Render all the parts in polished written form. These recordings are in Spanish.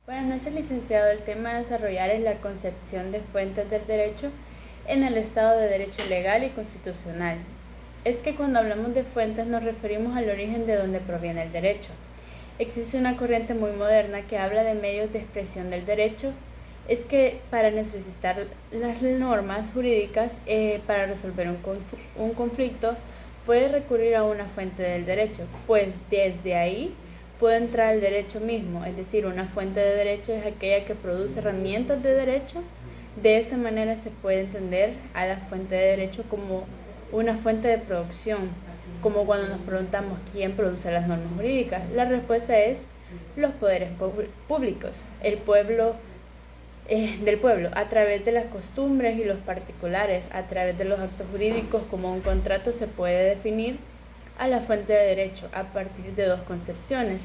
Buenas noches, licenciado. El tema a desarrollar es la concepción de fuentes del derecho en el Estado de Derecho legal y constitucional. Es que cuando hablamos de fuentes nos referimos al origen de donde proviene el derecho. Existe una corriente muy moderna que habla de medios de expresión del derecho. Es que para necesitar las normas jurídicas para resolver un conflicto puede recurrir a una fuente del derecho, pues desde ahí puede entrar el derecho mismo, es decir, una fuente de derecho es aquella que produce herramientas de derecho. De esa manera se puede entender a la fuente de derecho como una fuente de producción, como cuando nos preguntamos quién produce las normas jurídicas. La respuesta es los poderes públicos, el pueblo del pueblo, a través de las costumbres y los particulares, a través de los actos jurídicos como un contrato se puede definir a la fuente de derecho a partir de dos concepciones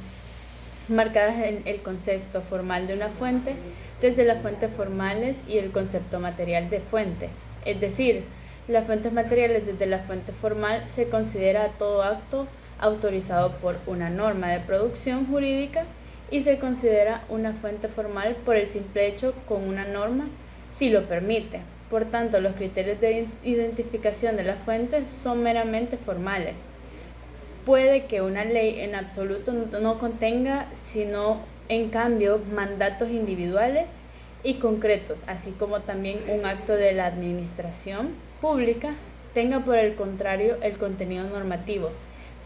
marcadas en el concepto formal de una fuente desde las fuentes formales y el concepto material de fuente. Es decir, las fuentes materiales desde la fuente formal se considera todo acto autorizado por una norma de producción jurídica y se considera una fuente formal por el simple hecho con una norma si lo permite. Por tanto, los criterios de identificación de las fuentes son meramente formales. Puede que una ley en absoluto no contenga, sino en cambio, mandatos individuales y concretos, así como también un acto de la administración pública tenga por el contrario el contenido normativo.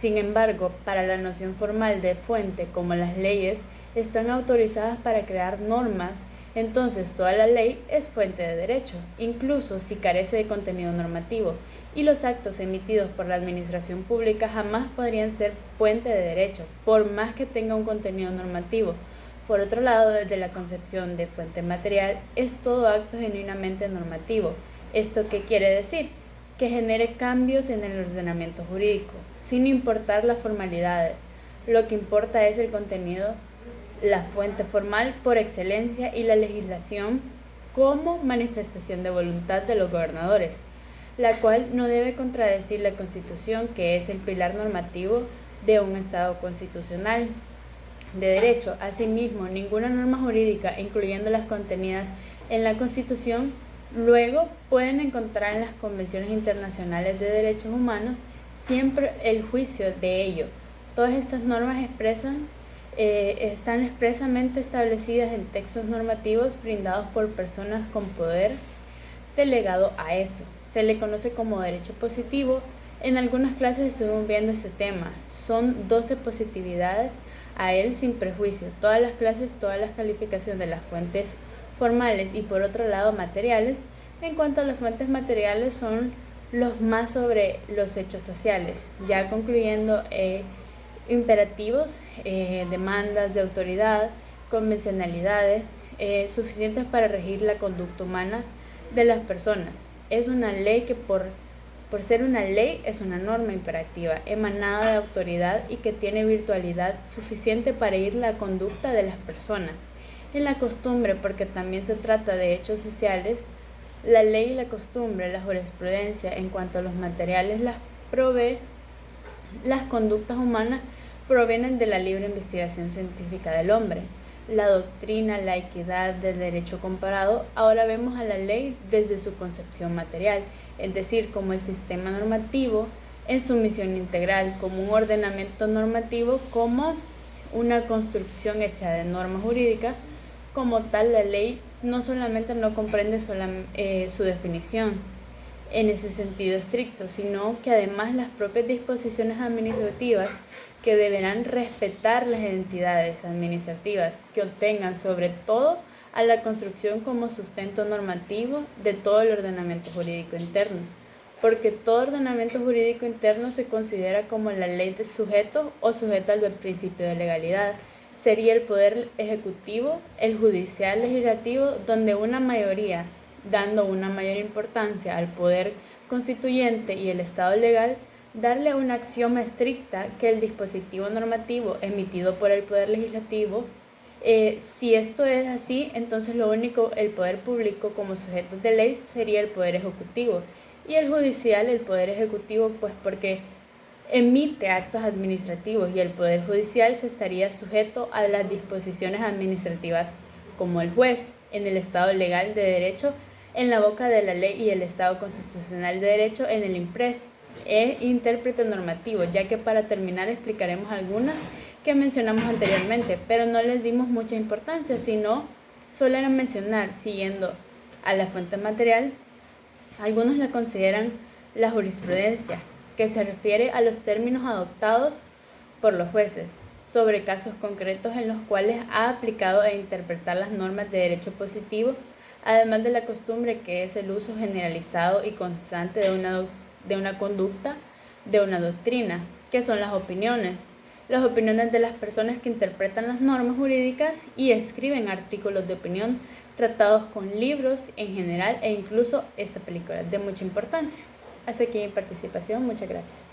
Sin embargo, para la noción formal de fuente, como las leyes están autorizadas para crear normas, entonces toda la ley es fuente de derecho, incluso si carece de contenido normativo, y los actos emitidos por la administración pública jamás podrían ser fuente de derecho, por más que tenga un contenido normativo. Por otro lado, desde la concepción de fuente material, es todo acto genuinamente normativo. ¿Esto qué quiere decir? Que genere cambios en el ordenamiento jurídico, sin importar las formalidades. Lo que importa es el contenido, la fuente formal por excelencia y la legislación como manifestación de voluntad de los gobernadores, la cual no debe contradecir la Constitución, que es el pilar normativo de un Estado constitucional de derecho. Asimismo, ninguna norma jurídica, incluyendo las contenidas en la Constitución, luego pueden encontrar en las convenciones internacionales de derechos humanos siempre el juicio de ello. Todas estas normas están expresamente establecidas en textos normativos brindados por personas con poder delegado a eso. Se le conoce como derecho positivo. En algunas clases estuvimos viendo este tema. Son 12 positividades a él sin prejuicio. Todas las clases, todas las calificaciones de las fuentes formales y por otro lado materiales. En cuanto a las fuentes materiales son los más sobre los hechos sociales, ya concluyendo imperativos, demandas de autoridad, convencionalidades, suficientes para regir la conducta humana de las personas. Es una ley que por ser una ley es una norma imperativa, emanada de autoridad y que tiene virtualidad suficiente para ir la conducta de las personas. En la costumbre, porque también se trata de hechos sociales, la ley y la costumbre, la jurisprudencia en cuanto a los materiales las provee. Las conductas humanas provienen de la libre investigación científica del hombre. La doctrina, la equidad del derecho comparado, ahora vemos a la ley desde su concepción material, es decir, como el sistema normativo en su misión integral, como un ordenamiento normativo, como una construcción hecha de normas jurídicas. Como tal, la ley no solamente no comprende su definición en ese sentido estricto, sino que además las propias disposiciones administrativas que deberán respetar las entidades administrativas que obtengan sobre todo a la construcción como sustento normativo de todo el ordenamiento jurídico interno, porque todo ordenamiento jurídico interno se considera como la ley de sujeto o sujeto al principio de legalidad. Sería el poder ejecutivo, el judicial, legislativo, donde una mayoría, dando una mayor importancia al poder constituyente y el Estado legal, darle una axioma estricta que el dispositivo normativo emitido por el Poder Legislativo, si esto es así, entonces lo único, el poder público como sujeto de ley sería el Poder Ejecutivo y el judicial el Poder Ejecutivo, pues porque emite actos administrativos y el Poder Judicial se estaría sujeto a las disposiciones administrativas como el juez en el Estado legal de derecho en la boca de la ley y el Estado constitucional de derecho en el IMPRES e intérprete normativo, ya que para terminar explicaremos algunas que mencionamos anteriormente, pero no les dimos mucha importancia, sino solo era mencionar, siguiendo a la fuente material. Algunos la consideran la jurisprudencia, que se refiere a los términos adoptados por los jueces sobre casos concretos en los cuales ha aplicado e interpretar las normas de derecho positivo, además de la costumbre que es el uso generalizado y constante de una conducta, de una doctrina, que son las opiniones de las personas que interpretan las normas jurídicas y escriben artículos de opinión, tratados con libros en general e incluso esta película de mucha importancia. Hasta aquí mi participación, muchas gracias.